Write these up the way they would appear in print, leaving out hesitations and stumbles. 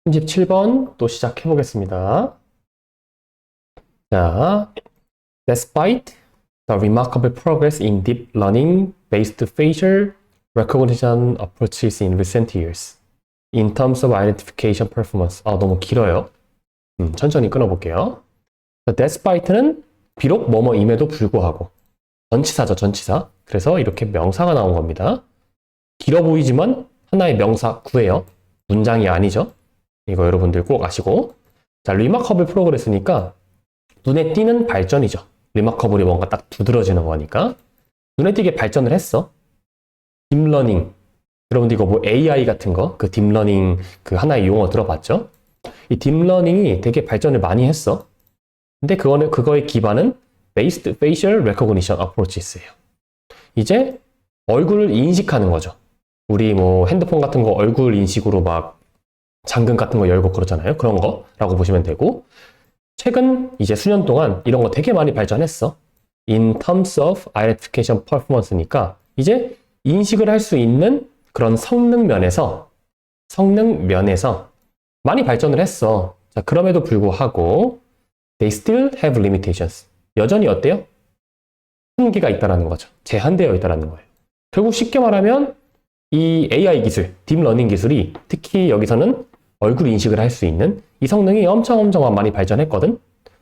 37번 또 시작해 보겠습니다. 자, despite the remarkable progress in deep learning based facial recognition approaches in recent years, in terms of identification performance. 너무 길어요. 천천히 끊어볼게요. despite는 비록 뭐뭐임에도 불구하고 전치사죠, 전치사. 그래서 이렇게 명사가 나온 겁니다. 길어 보이지만 하나의 명사 구예요. 문장이 아니죠. 이거 여러분들 꼭 아시고. 자, 리마커블 프로그레스니까 눈에 띄는 발전이죠. 리마커블이 뭔가 딱 두드러지는 거니까. 눈에 띄게 발전을 했어. 딥러닝. 여러분들 이거 뭐 AI 같은 거, 그 딥러닝 그 하나의 용어 들어봤죠? 이 딥러닝이 되게 발전을 많이 했어. 근데 그거의 기반은 Based Facial Recognition Approaches예요. 이제 얼굴을 인식하는 거죠. 우리 뭐 핸드폰 같은 거 얼굴 인식으로 막 잠금 같은 거 열고 그러잖아요. 그런 거라고 보시면 되고, 최근 이제 수년 동안 이런 거 되게 많이 발전했어. In terms of identification performance니까 이제 인식을 할 수 있는 그런 성능 면에서 많이 발전을 했어. 자, 그럼에도 불구하고 they still have limitations. 여전히 어때요? 한계가 있다라는 거죠. 제한되어 있다라는 거예요. 결국 쉽게 말하면 이 AI 기술, 딥러닝 기술이 특히 여기서는 얼굴 인식을 할 수 있는 이 성능이 엄청 많이 발전했거든.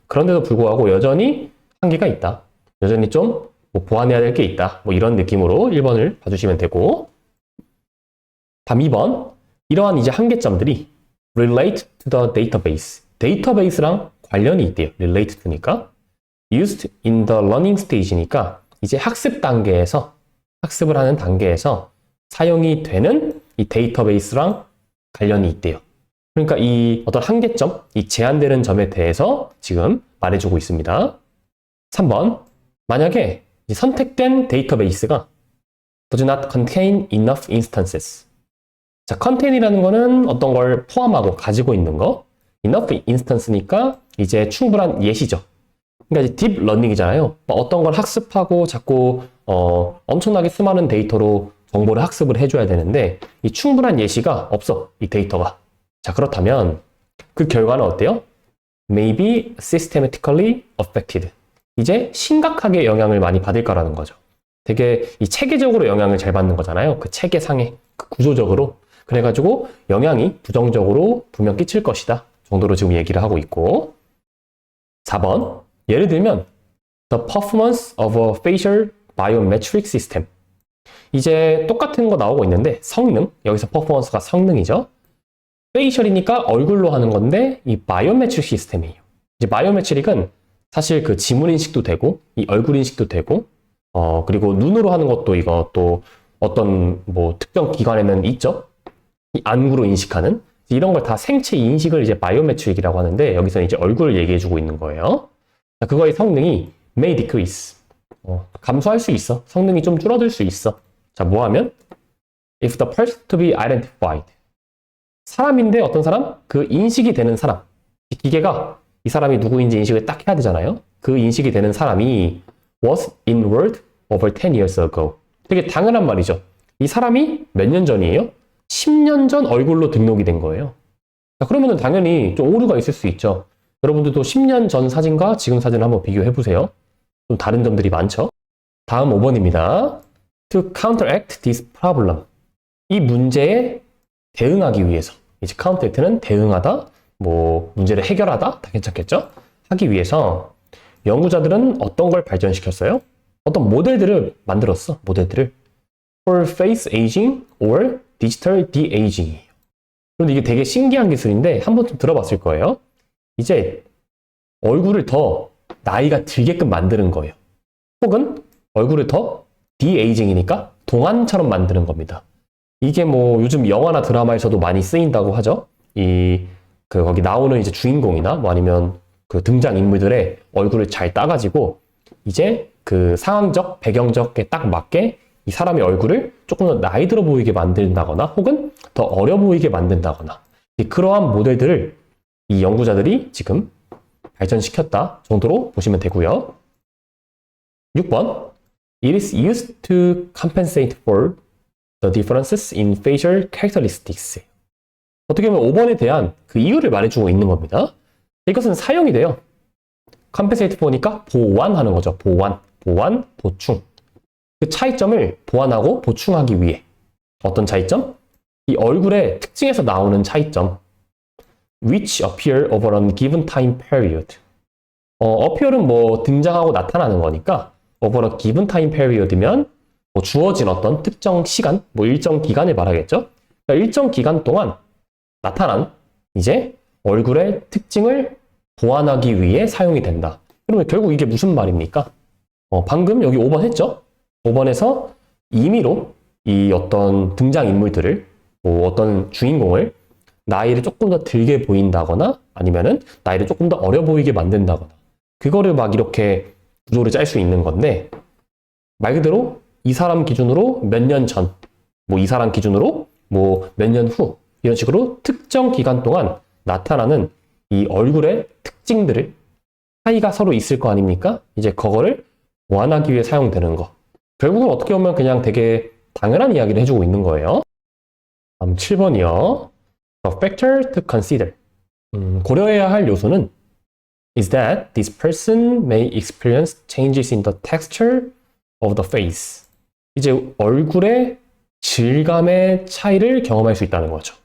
그런데도 불구하고 여전히 한계가 있다. 여전히 좀 뭐 보완해야 될 게 있다. 뭐 이런 느낌으로 1번을 봐주시면 되고, 다음 2번. 이러한 이제 한계점들이 relate to the database. 데이터베이스랑 관련이 있대요. relate to니까. used in the learning stage니까 이제 학습을 하는 단계에서 사용이 되는 이 데이터베이스랑 관련이 있대요. 그러니까 이 어떤 한계점, 이 제한되는 점에 대해서 지금 말해주고 있습니다. 3번. 만약에 선택된 데이터베이스가 does not contain enough instances. 자, contai이라는 거는 어떤 걸 포함하고 가지고 있는 거. enough instance니까 이제 충분한 예시죠. 그러니까 이제 딥 러닝이잖아요. 어떤 걸 학습하고 자꾸 엄청나게 수많은 데이터로 정보를 학습을 해줘야 되는데 이 충분한 예시가 없어. 이 데이터가. 자, 그렇다면 그 결과는 어때요? May be systematically affected. 이제 심각하게 영향을 많이 받을 거라는 거죠. 되게 이 체계적으로 영향을 잘 받는 거잖아요. 그 체계상에, 그 구조적으로. 그래가지고 영향이 부정적으로 분명 끼칠 것이다 정도로 지금 얘기를 하고 있고. 4번. 예를 들면 The performance of a facial biometric system. 이제 똑같은 거 나오고 있는데 성능, 여기서 퍼포먼스가 성능이죠. 페이셜이니까 얼굴로 하는 건데 이 바이오메트릭 시스템이에요. 이제 바이오메트릭은 사실 그 지문 인식도 되고 이 얼굴 인식도 되고 그리고 눈으로 하는 것도 이거 또 어떤 뭐 특정 기관에는 있죠. 이 안구로 인식하는 이런 걸 다 생체 인식을 이제 바이오메트릭이라고 하는데 여기서는 이제 얼굴을 얘기해주고 있는 거예요. 자, 그거의 성능이 may decrease. 감소할 수 있어. 성능이 좀 줄어들 수 있어. 자, 뭐 하면? If the person to be identified. 사람인데 어떤 사람? 그 인식이 되는 사람. 기계가 이 사람이 누구인지 인식을 딱 해야 되잖아요. 그 인식이 되는 사람이 was enrolled over 10 years ago. 되게 당연한 말이죠. 이 사람이 몇 년 전이에요? 10년 전 얼굴로 등록이 된 거예요. 자, 그러면 당연히 좀 오류가 있을 수 있죠. 여러분들도 10년 전 사진과 지금 사진을 한번 비교해 보세요. 좀 다른 점들이 많죠. 다음 5번입니다. To counteract this problem. 이 문제에 대응하기 위해서. 이제 counteract는 대응하다, 뭐 문제를 해결하다, 다 괜찮겠죠? 하기 위해서 연구자들은 어떤 걸 발전시켰어요? 어떤 모델들을 만들었어. 모델들을. For face aging or digital de-aging이에요. 그런데 이게 되게 신기한 기술인데 한 번쯤 들어봤을 거예요. 이제 얼굴을 더 나이가 들게끔 만드는 거예요. 혹은 얼굴을 더 de-aging이니까 동안처럼 만드는 겁니다. 이게 뭐 요즘 영화나 드라마에서도 많이 쓰인다고 하죠. 거기 나오는 이제 주인공이나 뭐 아니면 그 등장 인물들의 얼굴을 잘 따가지고 이제 그 상황적, 배경적에 딱 맞게 이 사람의 얼굴을 조금 더 나이 들어 보이게 만든다거나 혹은 더 어려 보이게 만든다거나 그러한 모델들을 이 연구자들이 지금 발전시켰다 정도로 보시면 되고요. 6번. It is used to compensate for the differences in facial characteristics. 어떻게 보면 5번에 대한 그 이유를 말해주고 있는 겁니다. 이것은 사용이 돼요. compensate 보니까 보완하는 거죠. 보완, 보충. 그 차이점을 보완하고 보충하기 위해. 어떤 차이점? 이 얼굴의 특징에서 나오는 차이점. which appear over a given time period. appear은 뭐 등장하고 나타나는 거니까 over a given time period면 뭐 주어진 어떤 특정 시간, 뭐 일정 기간을 말하겠죠. 그러니까 일정 기간 동안 나타난 이제 얼굴의 특징을 보완하기 위해 사용이 된다. 그러면 결국 이게 무슨 말입니까? 방금 여기 5번 했죠? 5번에서 임의로 이 어떤 등장인물들을, 뭐 어떤 주인공을 나이를 조금 더 들게 보인다거나 아니면은 나이를 조금 더 어려 보이게 만든다거나 그거를 막 이렇게 구조를 짤 수 있는 건데 말 그대로 이 사람 기준으로 몇 년 전, 뭐 이 사람 기준으로 뭐 몇 년 후 이런 식으로 특정 기간 동안 나타나는 이 얼굴의 특징들을 차이가 서로 있을 거 아닙니까? 이제 그거를 보완하기 위해 사용되는 거. 결국은 어떻게 보면 그냥 되게 당연한 이야기를 해주고 있는 거예요. 다음 7번이요. A factor to consider. 고려해야 할 요소는 is that this person may experience changes in the texture of the face. 이제 얼굴의 질감의 차이를 경험할 수 있다는 거죠.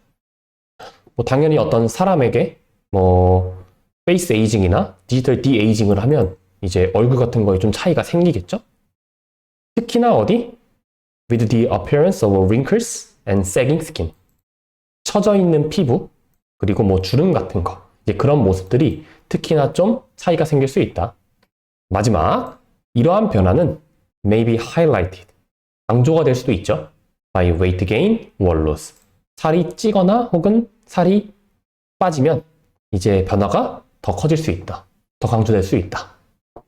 뭐 당연히 어떤 사람에게 뭐 페이스 에이징이나 디지털 디에이징을 하면 이제 얼굴 같은 거에 좀 차이가 생기겠죠? 특히나 어디? With the appearance of wrinkles and sagging skin. 처져 있는 피부, 그리고 뭐 주름 같은 거. 이제 그런 모습들이 특히나 좀 차이가 생길 수 있다. 마지막, 이러한 변화는 may be highlighted. 강조가 될 수도 있죠. by weight gain or loss. 살이 찌거나 혹은 살이 빠지면 이제 변화가 더 커질 수 있다. 더 강조될 수 있다.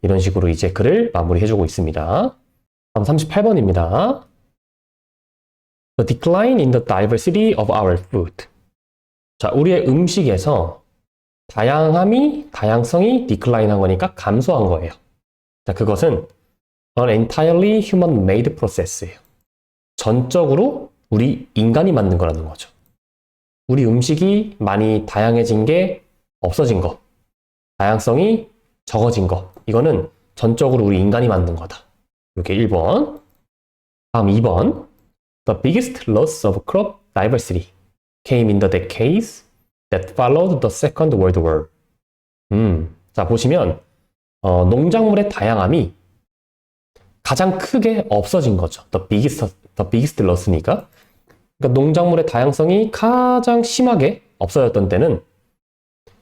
이런 식으로 이제 글을 마무리해주고 있습니다. 다음 38번입니다. The decline in the diversity of our food. 자, 우리의 음식에서 다양성이 decline한 거니까 감소한 거예요. 자, 그것은 an entirely human-made process예요. 전적으로 우리 인간이 만든 거라는 거죠. 우리 음식이 많이 다양해진 게 없어진 거, 다양성이 적어진 거, 이거는 전적으로 우리 인간이 만든 거다. 이게 1번. 다음 2번. The biggest loss of crop diversity came in the decades that followed the Second World War. 자, 보시면 농작물의 다양함이 가장 크게 없어진 거죠. The biggest loss니까. 그러니까 농작물의 다양성이 가장 심하게 없어졌던 때는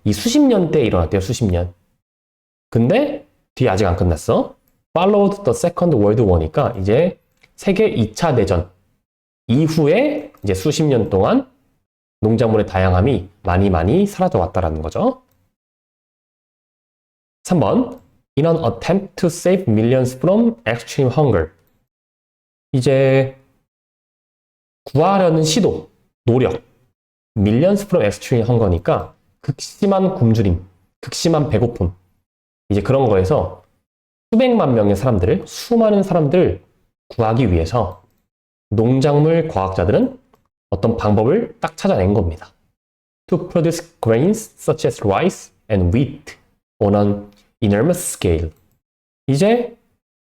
이 수십 년대에 일어났대요. 수십 년. 근데 뒤에 아직 안 끝났어. Followed the Second World War니까 이제 세계 2차 대전 이후에 이제 수십 년 동안 농작물의 다양함이 많이 사라져 왔다라는 거죠. 3번. In an attempt to save millions from extreme hunger. 이제 구하려는 시도, 노력. millions from extreme hunger니까 극심한 굶주림, 극심한 배고픔. 이제 그런 거에서 수백만 명의 사람들을, 수많은 사람들을 구하기 위해서 농작물 과학자들은 어떤 방법을 딱 찾아낸 겁니다. To produce grains such as rice and wheat on an enormous scale. 이제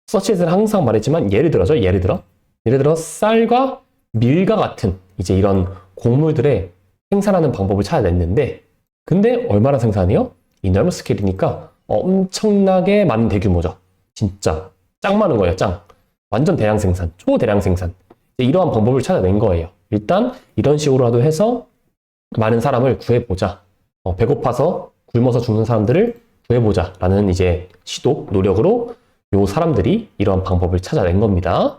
such as를 항상 말했지만 예를 들어 쌀과 밀과 같은 이제 이런 곡물들의 생산하는 방법을 찾아냈는데 근데 얼마나 생산해요? enormous scale이니까 엄청나게 많은 대규모죠. 진짜 짱 많은 거예요. 짱. 완전 대량 생산, 초대량 생산. 이러한 방법을 찾아낸 거예요. 일단 이런 식으로라도 해서 많은 사람을 구해보자. 배고파서 굶어서 죽는 사람들을 구해보자 라는 이제 시도, 노력으로 요 사람들이 이러한 방법을 찾아낸 겁니다.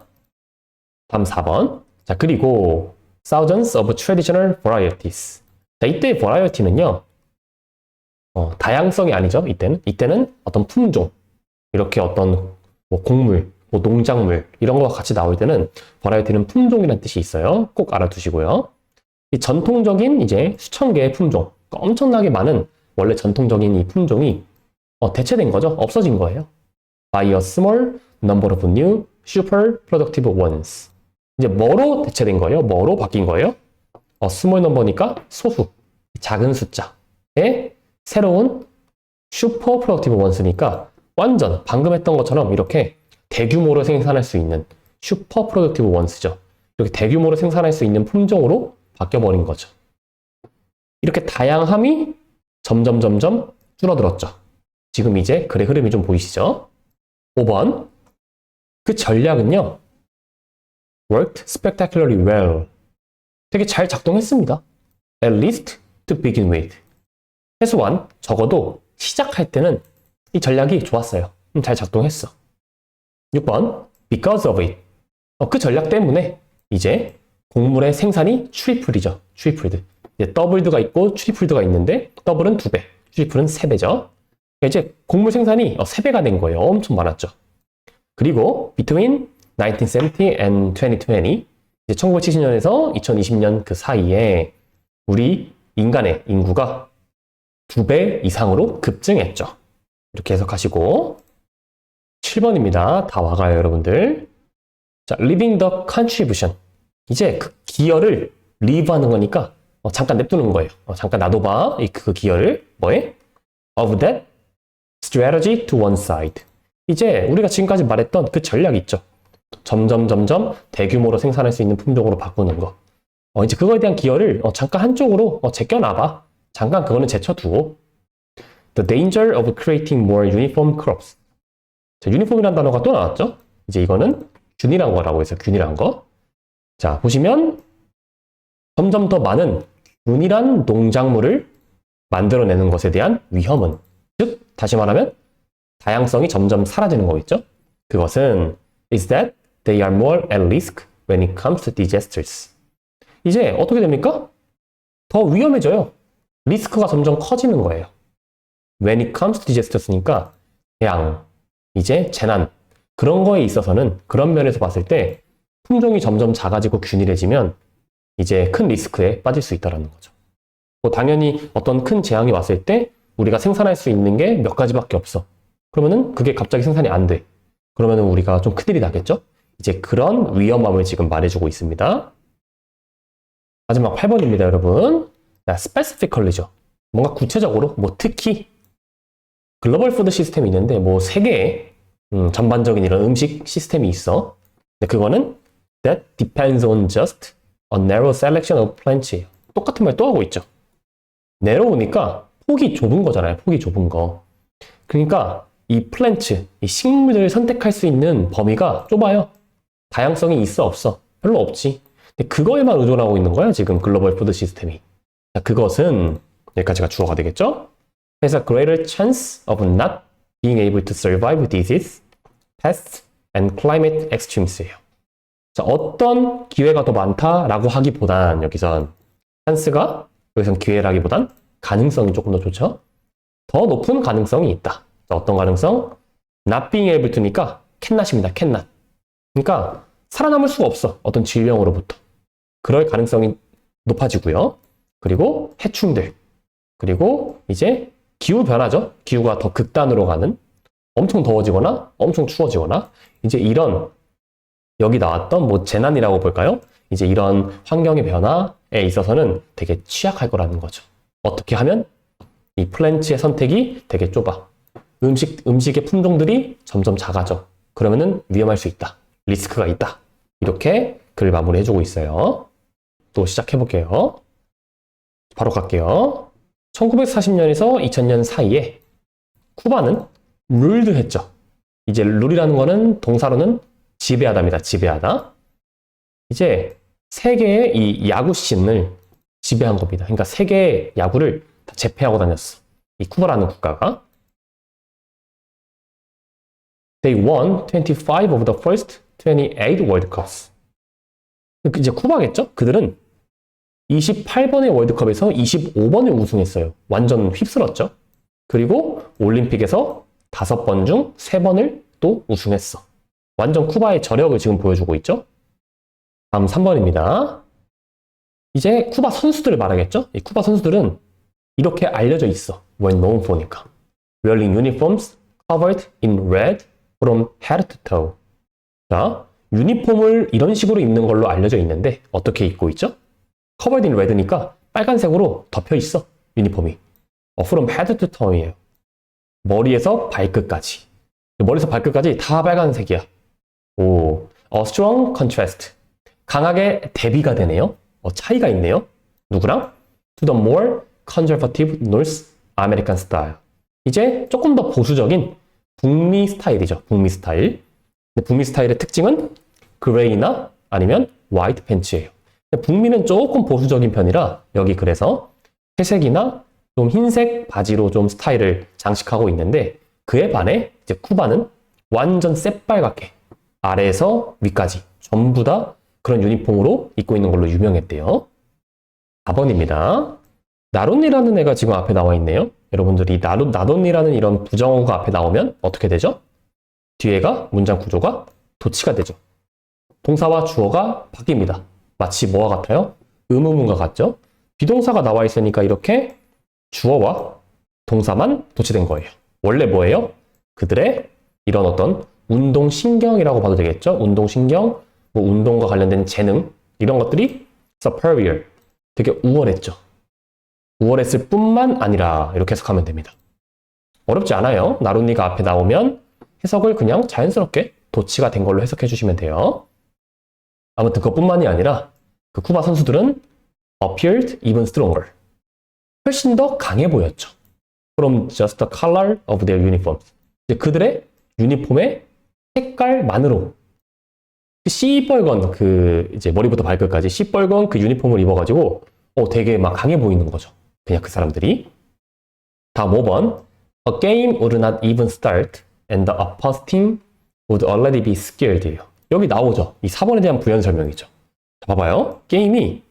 다음 4번. 자, 그리고 thousands of traditional varieties. 자, 이때 variety는요. 다양성이 아니죠. 이때는 어떤 품종, 이렇게 어떤 뭐 곡물, 뭐 농작물 이런 거와 같이 나올 때는 버라이어티는 품종이라는 뜻이 있어요. 꼭 알아두시고요. 이 전통적인 이제 수천 개의 품종, 엄청나게 많은 원래 전통적인 이 품종이 대체된 거죠. 없어진 거예요. By a small number of new super productive ones. 이제 뭐로 대체된 거예요? 뭐로 바뀐 거예요? small number니까 소수. 작은 숫자의 새로운 슈퍼 프로덕티브 원스니까 완전 방금 했던 것처럼 이렇게 대규모로 생산할 수 있는 슈퍼 프로덕티브 원스죠. 이렇게 대규모로 생산할 수 있는 품종으로 바뀌어버린 거죠. 이렇게 다양함이 점점 줄어들었죠. 지금 이제 글의 흐름이 좀 보이시죠? 5번. 그 전략은요. worked spectacularly well. 되게 잘 작동했습니다. at least to begin with. 최소한 적어도 시작할 때는 이 전략이 좋았어요. 잘 작동했어. 6번. because of it. 그 전략 때문에 이제 곡물의 생산이 트리플이죠. 트리플드. 이제 더블드가 있고 트리플드가 있는데 더블은 2배, 트리플은 3배죠. 이제 곡물 생산이 3배가 된 거예요. 엄청 많았죠. 그리고 between 1970 and 2020, 이제 1970년에서 2020년 그 사이에 우리 인간의 인구가 2배 이상으로 급증했죠. 이렇게 해석하시고 7번입니다. 다 와가요, 여러분들. 자, leaving the contribution. 이제 그 기여를 leave 하는 거니까 잠깐 냅두는 거예요. 잠깐 놔둬봐. 그 기여를 뭐에? of that strategy to one side. 이제 우리가 지금까지 말했던 그 전략 있죠. 점점 대규모로 생산할 수 있는 품종으로 바꾸는 거. 이제 그거에 대한 기여를 잠깐 한쪽으로 제껴놔봐. 잠깐 그거는 제쳐두고. The danger of creating more uniform crops. 자, 유니폼이라는 단어가 또 나왔죠? 이제 이거는 균일한 거라고 해서 균일한 거. 자, 보시면 점점 더 많은 균일한 농작물을 만들어내는 것에 대한 위험은, 즉 다시 말하면 다양성이 점점 사라지는 거겠죠? 그것은 is that they are more at risk when it comes to disasters. 이제 어떻게 됩니까? 더 위험해져요. 리스크가 점점 커지는 거예요. when it comes to disasters니까 재앙, 이제 재난, 그런 거에 있어서는 그런 면에서 봤을 때 품종이 점점 작아지고 균일해지면 이제 큰 리스크에 빠질 수 있다는 거죠. 당연히 어떤 큰 재앙이 왔을 때 우리가 생산할 수 있는 게 몇 가지밖에 없어. 그러면은 그게 갑자기 생산이 안 돼. 그러면은 우리가 좀 큰일이 나겠죠? 이제 그런 위험함을 지금 말해주고 있습니다. 마지막 8번입니다, 여러분. specifically죠. 뭔가 구체적으로, 특히 글로벌 푸드 시스템이 있는데 세계에 전반적인 이런 음식 시스템이 있어. 근데 그거는 that depends on just a narrow selection of plants예요. 똑같은 말 또 하고 있죠. narrow니까 폭이 좁은 거잖아요. 폭이 좁은 거. 그러니까 이 플랜트, 이 식물들을 선택할 수 있는 범위가 좁아요. 다양성이 있어 없어? 별로 없지. 근데 그거에만 의존하고 있는 거야, 지금 글로벌 푸드 시스템이. 자, 그것은 여기까지가 주어가 되겠죠? has a greater chance of not being able to survive disease, pests, and climate extremes예요. 자, 어떤 기회가 더 많다라고 하기보단 여기선 찬스가, 여기선 기회라기보단 가능성이 조금 더 좋죠? 더 높은 가능성이 있다. 자, 어떤 가능성? not being able to니까 cannot입니다. cannot. 그러니까 살아남을 수가 없어. 어떤 질병으로부터. 그럴 가능성이 높아지고요. 그리고 해충들. 그리고 이제 기후 변화죠. 기후가 더 극단으로 가는, 엄청 더워지거나 엄청 추워지거나, 이제 이런 여기 나왔던 재난이라고 볼까요? 이제 이런 환경의 변화에 있어서는 되게 취약할 거라는 거죠. 어떻게 하면 이 플랜트의 선택이 되게 좁아. 음식의 품종들이 점점 작아져. 그러면은 위험할 수 있다. 리스크가 있다. 이렇게 글을 마무리해주고 있어요. 또 시작해볼게요. 바로 갈게요. 1940년에서 2000년 사이에 쿠바는 룰드 했죠. 이제 룰이라는 거는 동사로는 지배하다입니다. 지배하다. 이제 세계의 이 야구 씬을 지배한 겁니다. 그러니까 세계의 야구를 다 제패하고 다녔어. 이 쿠바라는 국가가. They won 25 of the first 28 World Cups. 이제 쿠바겠죠? 그들은 28번의 월드컵에서 25번을 우승했어요. 완전 휩쓸었죠. 그리고 올림픽에서 5번 중 3번을 또 우승했어. 완전 쿠바의 저력을 지금 보여주고 있죠. 다음 3번입니다. 이제 쿠바 선수들을 말하겠죠. 이 쿠바 선수들은 이렇게 알려져 있어. Well known for니까. Wearing uniforms covered in red from head to toe. 자, 유니폼을 이런 식으로 입는 걸로 알려져 있는데 어떻게 입고 있죠? covered in red니까 빨간색으로 덮여 있어. 유니폼이. from head to toe이에요. 머리에서 발끝까지. 머리에서 발끝까지 다 빨간색이야. 오, strong contrast. 강하게 대비가 되네요. 차이가 있네요. 누구랑? To the more conservative North American style. 이제 조금 더 보수적인 북미 스타일이죠. 북미 스타일. 근데 북미 스타일의 특징은 그레이나 아니면 화이트 팬츠예요. 북미는 조금 보수적인 편이라 여기 그래서 회색이나 좀 흰색 바지로 좀 스타일을 장식하고 있는데 그에 반해 이제 쿠바는 완전 새빨갛게 아래에서 위까지 전부 다 그런 유니폼으로 입고 있는 걸로 유명했대요. 4번입니다. 나론니라는 애가 지금 앞에 나와 있네요. 여러분들이 나론니라는 이런 부정어가 앞에 나오면 어떻게 되죠? 뒤에가 문장 구조가 도치가 되죠. 동사와 주어가 바뀝니다. 마치 뭐와 같아요? 의문문과 같죠? 비동사가 나와 있으니까 이렇게 주어와 동사만 도치된 거예요. 원래 뭐예요? 그들의 이런 어떤 운동신경이라고 봐도 되겠죠? 운동신경, 뭐 운동과 관련된 재능 이런 것들이 superior, 되게 우월했죠. 우월했을 뿐만 아니라 이렇게 해석하면 됩니다. 어렵지 않아요. 나룬니가 앞에 나오면 해석을 그냥 자연스럽게 도치가 된 걸로 해석해 주시면 돼요. 아무튼 그것뿐만이 아니라 그 쿠바 선수들은 appeared even stronger. 훨씬 더 강해 보였죠. From just the color of their uniforms. 그들의 유니폼의 색깔만으로 시뻘건 이제 머리부터 발끝까지 시뻘건 그 유니폼을 입어가지고 되게 막 강해 보이는 거죠. 그냥 그 사람들이. 다음 5번. A game would not even start and the opposite team would already be scared예요. 여기 나오죠. 이 4번에 대한 부연 설명이죠. 자, 봐봐요. 게임이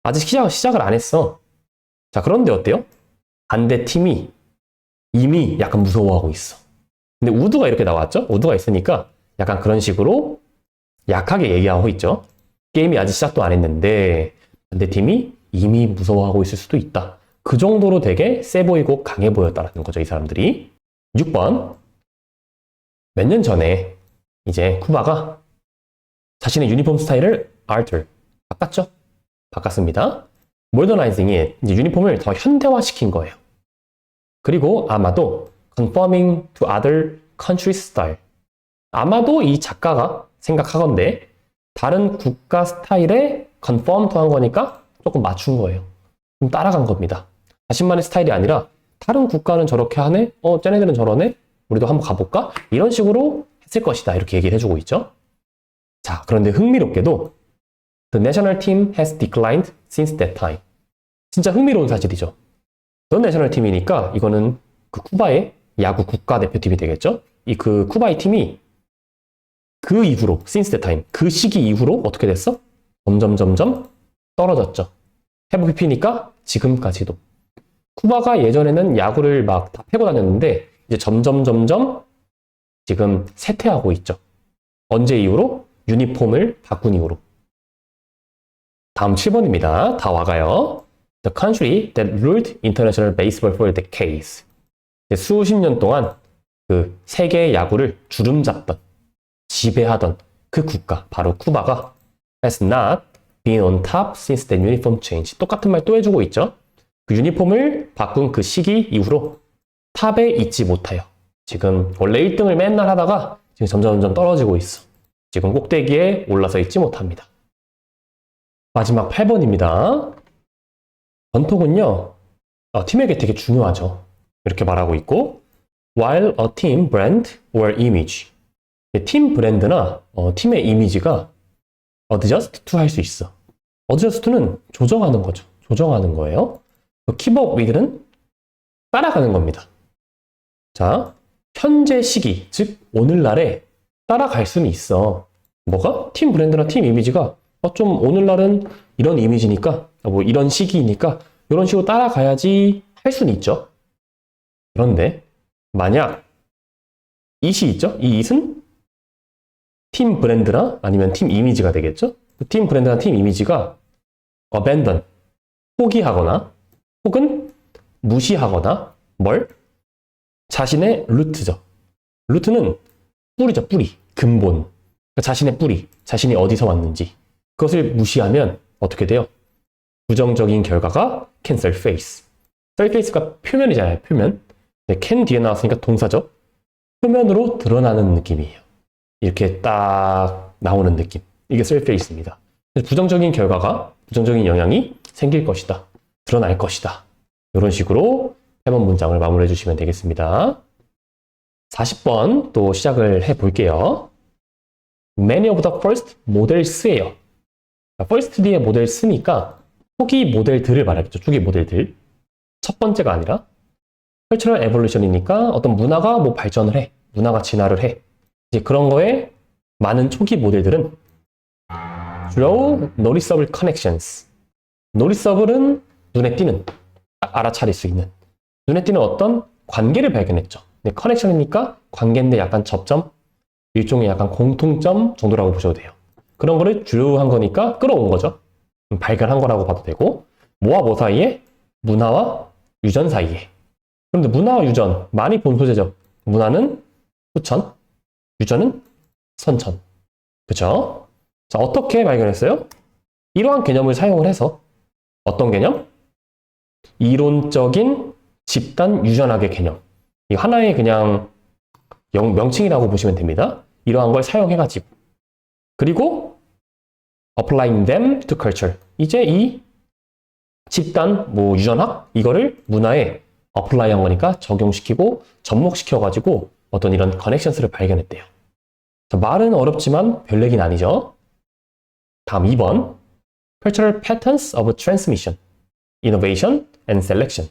아직 시작을 안 했어. 자, 그런데 어때요? 반대 팀이 이미 약간 무서워하고 있어. 근데 우드가 이렇게 나왔죠? 우드가 있으니까 약간 그런 식으로 약하게 얘기하고 있죠. 게임이 아직 시작도 안 했는데 반대 팀이 이미 무서워하고 있을 수도 있다. 그 정도로 되게 세 보이고 강해 보였다는 거죠, 이 사람들이. 6번. 몇 년 전에 이제 쿠바가 자신의 유니폼 스타일을 바꿨죠? 바꿨습니다. 모더나이징이 이제 유니폼을 더 현대화시킨 거예요. 그리고 아마도 conforming to other country style. 아마도 이 작가가 생각하건대 다른 국가 스타일에 conform to 한 거니까 조금 맞춘 거예요. 좀 따라간 겁니다. 자신만의 스타일이 아니라 다른 국가는 저렇게 하네? 쟤네들은 저러네? 우리도 한번 가볼까? 이런 식으로 했을 것이다. 이렇게 얘기를 해주고 있죠. 자, 그런데 흥미롭게도 The national team has declined since that time. 진짜 흥미로운 사실이죠. The national team이니까 이거는 그 쿠바의 야구 국가대표팀이 되겠죠? 그 쿠바의 팀이 그 이후로 since that time, 그 시기 이후로 어떻게 됐어? 점점 떨어졌죠. 해보피니까 지금까지도. 쿠바가 예전에는 야구를 막 다 패고 다녔는데 이제 점점 지금 쇠퇴하고 있죠. 언제 이후로? 유니폼을 바꾼 이후로. 다음 7번입니다. 다 와가요. The country that ruled international baseball for decades. 수십 년 동안 그 세계 야구를 주름잡던, 지배하던 그 국가, 바로 쿠바가 has not been on top since the uniform change. 똑같은 말 또 해주고 있죠. 그 유니폼을 바꾼 그 시기 이후로 탑에 있지 못해요. 지금 원래 1등을 맨날 하다가 지금 점점 떨어지고 있어. 지금 꼭대기에 올라서 있지 못합니다. 마지막 8번입니다. 전통은요, 팀에게 되게 중요하죠. 이렇게 말하고 있고, while a team brand or image. 팀 브랜드나 팀의 이미지가 adjust to 할 수 있어. adjust to는 조정하는 거죠. 조정하는 거예요. keep up with는 따라가는 겁니다. 자, 현재 시기, 즉 오늘날에 따라갈 수는 있어. 뭐가? 팀 브랜드나 팀 이미지가 좀 오늘날은 이런 이미지니까 뭐 이런 시기이니까 이런 식으로 따라가야지 할 수는 있죠. 그런데 만약 it이 있죠? 이 it은 팀 브랜드나 아니면 팀 이미지가 되겠죠? 그 팀 브랜드나 팀 이미지가 abandon, 포기하거나 혹은 무시하거나 뭘? 자신의 루트죠. 루트는 뿌리죠. 뿌리, 근본. 그러니까 자신의 뿌리, 자신이 어디서 왔는지 그것을 무시하면 어떻게 돼요? 부정적인 결과가 can surface. surface가 표면이잖아요. 표면. can 뒤에 나왔으니까 동사죠. 표면으로 드러나는 느낌이에요. 이렇게 딱 나오는 느낌. 이게 surface입니다. 부정적인 결과가, 부정적인 영향이 생길 것이다. 드러날 것이다. 이런 식으로 3번 문장을 마무리해 주시면 되겠습니다. 40번 또 시작을 해 볼게요. Many of the first models예요. first 뒤에 models니까 초기 모델들을 말하겠죠. 초기 모델들. 첫 번째가 아니라 cultural evolution이니까 어떤 문화가 뭐 발전을 해. 문화가 진화를 해. 이제 그런 거에 많은 초기 모델들은 draw noticeable connections. noticeable은 눈에 띄는, 딱 알아차릴 수 있는, 눈에 띄는 어떤 관계를 발견했죠. 근데 connection이니까 관계인데 약간 접점, 일종의 약간 공통점 정도라고 보셔도 돼요. 그런 거를 draw한 거니까 끌어온 거죠. 발견한 거라고 봐도 되고, 뭐와 뭐 사이에? 문화와 유전 사이에. 그런데 문화와 유전, 많이 본 소재죠. 문화는 후천, 유전은 선천. 그쵸? 자, 어떻게 발견했어요? 이러한 개념을 사용을 해서 어떤 개념? 이론적인 집단 유전학의 개념. 이 하나의 그냥 명칭이라고 보시면 됩니다. 이러한 걸 사용해가지고. 그리고 applying them to culture. 이제 이 집단 뭐 유전학 이거를 문화에 apply한 거니까 적용시키고 접목시켜가지고 어떤 이런 connections를 발견했대요. 자, 말은 어렵지만 별 얘기는 아니죠. 다음 2번. Cultural patterns of transmission, innovation and selection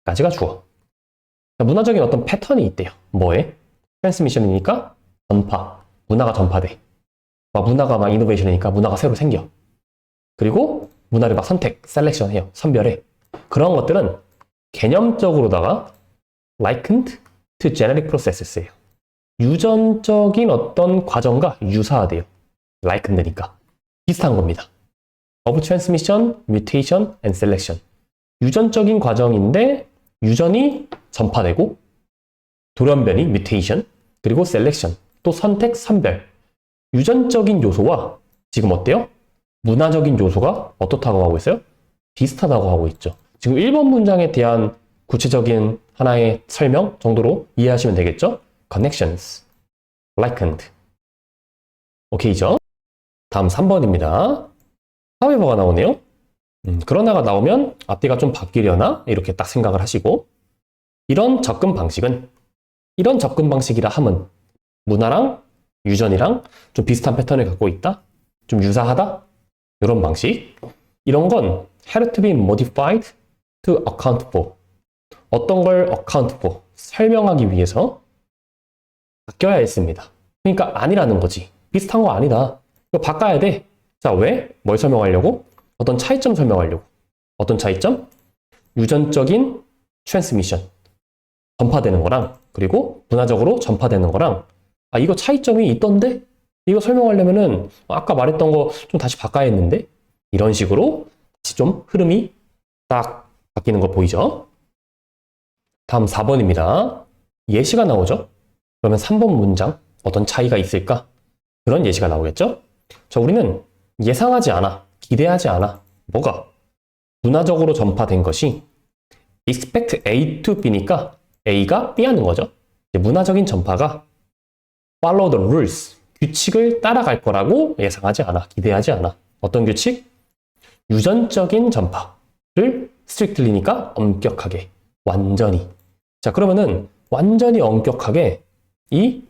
까지가 주어. 자, 문화적인 어떤 패턴이 있대요. 뭐에? 트랜스미션이니까 전파. 문화가 전파돼. 문화가 막 이노베이션이니까 문화가 새로 생겨. 그리고 문화를 막 선택, 셀렉션 해요. 선별해. 그런 것들은 개념적으로다가 likened to genetic processes예요. 유전적인 어떤 과정과 유사하대요. likened니까. 비슷한 겁니다. of transmission, mutation, and selection. 유전적인 과정인데 유전이 전파되고 돌연변이, mutation, 그리고 selection, 또 선택, 선별. 유전적인 요소와 지금 어때요? 문화적인 요소가 어떻다고 하고 있어요? 비슷하다고 하고 있죠. 지금 1번 문장에 대한 구체적인 하나의 설명 정도로 이해하시면 되겠죠? connections, likened. 오케이죠? 다음 3번입니다. however가 나오네요. 그러나가 나오면 앞뒤가 좀 바뀌려나? 이렇게 딱 생각을 하시고, 이런 접근 방식이라 함은 문화랑 유전이랑 좀 비슷한 패턴을 갖고 있다? 좀 유사하다? 이런 방식. 이런 건 had to be modified to account for. 어떤 걸 account for? 설명하기 위해서 바뀌어야 했습니다. 그러니까 아니라는 거지. 비슷한 거 아니다. 이거 바꿔야 돼. 자, 왜? 뭘 설명하려고? 어떤 차이점 설명하려고. 어떤 차이점? 유전적인 트랜스미션. 전파되는 거랑, 그리고 문화적으로 전파되는 거랑, 아, 이거 차이점이 있던데? 이거 설명하려면은, 아까 말했던 거 좀 다시 바꿔야 했는데? 이런 식으로 다시 좀 흐름이 딱 바뀌는 거 보이죠? 다음 4번입니다. 예시가 나오죠? 그러면 3번 문장, 어떤 차이가 있을까? 그런 예시가 나오겠죠? 자, 우리는 예상하지 않아, 기대하지 않아. 뭐가? 문화적으로 전파된 것이 expect A to B니까 A가 B 하는 거죠. 문화적인 전파가 follow the rules, 규칙을 따라갈 거라고 예상하지 않아, 기대하지 않아. 어떤 규칙? 유전적인 전파를 strictly니까 엄격하게, 완전히. 자, 그러면은 완전히 엄격하게 이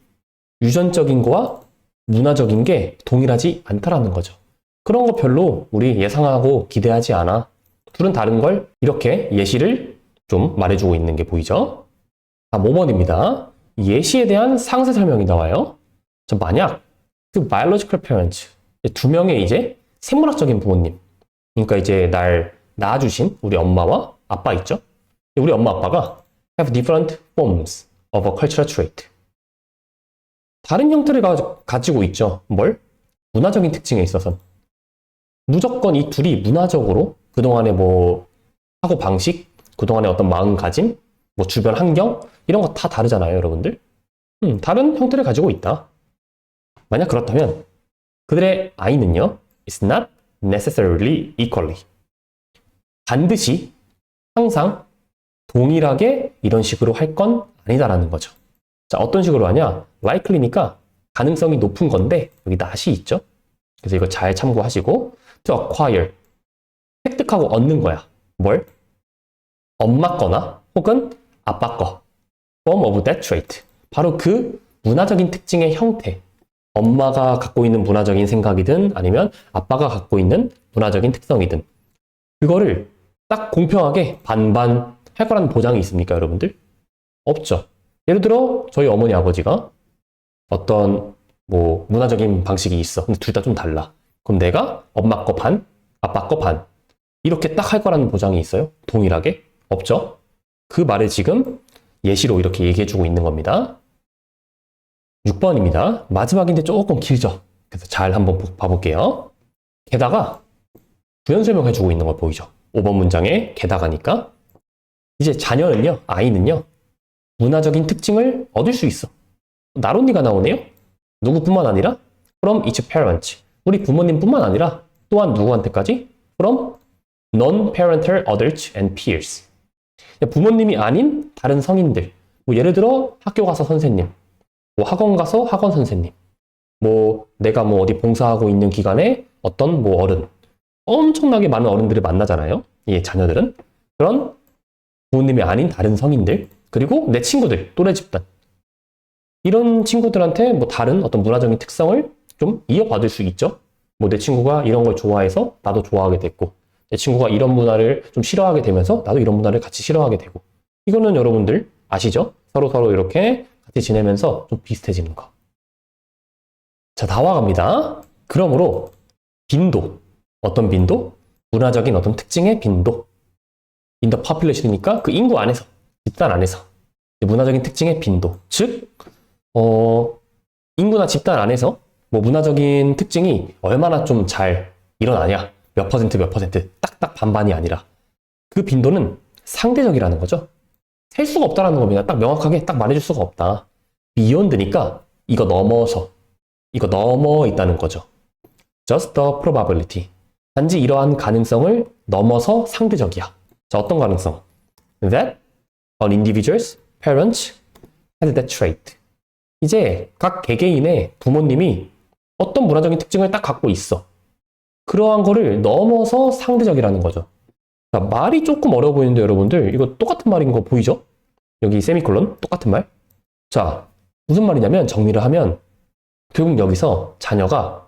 유전적인 거와 문화적인 게 동일하지 않다라는 거죠. 그런 거 별로 우리 예상하고 기대하지 않아. 둘은 다른 걸 이렇게 예시를 좀 말해주고 있는 게 보이죠? 다음 5번입니다. 예시에 대한 상세 설명이 나와요. 자, 만약 그 biological parents, 두 명의 이제 생물학적인 부모님, 그러니까 이제 날 낳아주신 우리 엄마와 아빠 있죠? 우리 엄마 아빠가 have different forms of a cultural trait. 다른 형태를 가지고 있죠. 뭘? 문화적인 특징에 있어서. 무조건 이 둘이 문화적으로 그동안의 뭐 사고 방식, 그동안의 어떤 마음가짐, 뭐 주변 환경 이런 거 다 다르잖아요, 여러분들. 다른 형태를 가지고 있다. 만약 그렇다면 그들의 아이는요, it's not necessarily equally. 반드시 항상 동일하게 이런 식으로 할 건 아니다라는 거죠. 자, 어떤 식으로 하냐? likely니까 가능성이 높은 건데 여기 not이 있죠? 그래서 이거 잘 참고하시고 to acquire 획득하고 얻는 거야. 뭘? 엄마 거나 혹은 아빠 거 form of that trait 바로 그 문화적인 특징의 형태 엄마가 갖고 있는 문화적인 생각이든 아니면 아빠가 갖고 있는 문화적인 특성이든 그거를 딱 공평하게 반반 할 거라는 보장이 있습니까, 여러분들? 없죠. 예를 들어 저희 어머니 아버지가 어떤 뭐 문화적인 방식이 있어. 근데 둘 다 좀 달라. 그럼 내가 엄마 거 반, 아빠 거 반. 이렇게 딱 할 거라는 보장이 있어요? 동일하게? 없죠. 그 말을 지금 예시로 이렇게 얘기해주고 있는 겁니다. 6번입니다. 마지막인데 조금 길죠? 그래서 잘 한번 봐볼게요. 게다가 부연 설명해주고 있는 걸 보이죠? 5번 문장에 게다가니까 이제 자녀는요, 아이는요, 문화적인 특징을 얻을 수 있어. 나론니가 나오네요? 누구뿐만 아니라 from each parent. 우리 부모님뿐만 아니라 또한 누구한테까지? from non-parental adults and peers. 부모님이 아닌 다른 성인들. 뭐 예를 들어 학교 가서 선생님, 뭐 학원 가서 학원 선생님, 뭐 내가 뭐 어디 봉사하고 있는 기간에 어떤 뭐 어른, 엄청나게 많은 어른들을 만나잖아요. 이 자녀들은 그런 부모님이 아닌 다른 성인들, 그리고 내 친구들, 또래 집단. 이런 친구들한테 뭐 다른 어떤 문화적인 특성을 좀 이어받을 수 있죠. 뭐 내 친구가 이런 걸 좋아해서 나도 좋아하게 됐고, 내 친구가 이런 문화를 좀 싫어하게 되면서 나도 이런 문화를 같이 싫어하게 되고. 이거는 여러분들 아시죠? 서로 이렇게 같이 지내면서 좀 비슷해지는 거. 자, 나와갑니다. 그러므로 빈도. 어떤 빈도? 문화적인 어떤 특징의 빈도. in the population이니까 그 인구 안에서, 집단 안에서 문화적인 특징의 빈도. 즉, 인구나 집단 안에서 뭐 문화적인 특징이 얼마나 좀 잘 일어나냐. 몇 퍼센트, 딱딱 반반이 아니라 그 빈도는 상대적이라는 거죠. 셀 수가 없다라는 겁니다. 딱 명확하게 딱 말해줄 수가 없다. beyond니까 이거 넘어 있다는 거죠. just the probability. 단지 이러한 가능성을 넘어서 상대적이야. 자, 어떤 가능성? that an individual's parents had that trait. 이제 각 개개인의 부모님이 어떤 문화적인 특징을 딱 갖고 있어. 그러한 거를 넘어서 상대적이라는 거죠. 자, 말이 조금 어려워 보이는데 여러분들 이거 똑같은 말인 거 보이죠? 여기 세미콜론 똑같은 말. 자, 무슨 말이냐면 정리를 하면 결국 여기서 자녀가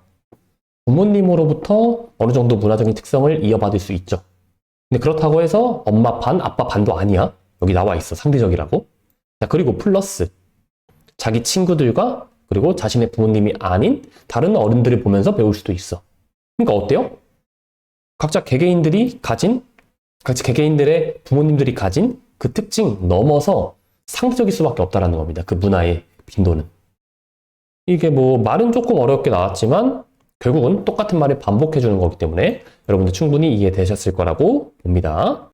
부모님으로부터 어느 정도 문화적인 특성을 이어받을 수 있죠. 근데 그렇다고 해서 엄마 반, 아빠 반도 아니야. 여기 나와 있어. 상대적이라고. 자, 그리고 플러스 자기 친구들과 그리고 자신의 부모님이 아닌 다른 어른들을 보면서 배울 수도 있어. 그러니까 어때요? 각자 개개인들의 부모님들이 가진 그 특징 넘어서 상대적일 수밖에 없다는 겁니다. 그 문화의 빈도는. 이게 뭐 말은 조금 어렵게 나왔지만 결국은 똑같은 말을 반복해 주는 거기 때문에 여러분들 충분히 이해되셨을 거라고 봅니다.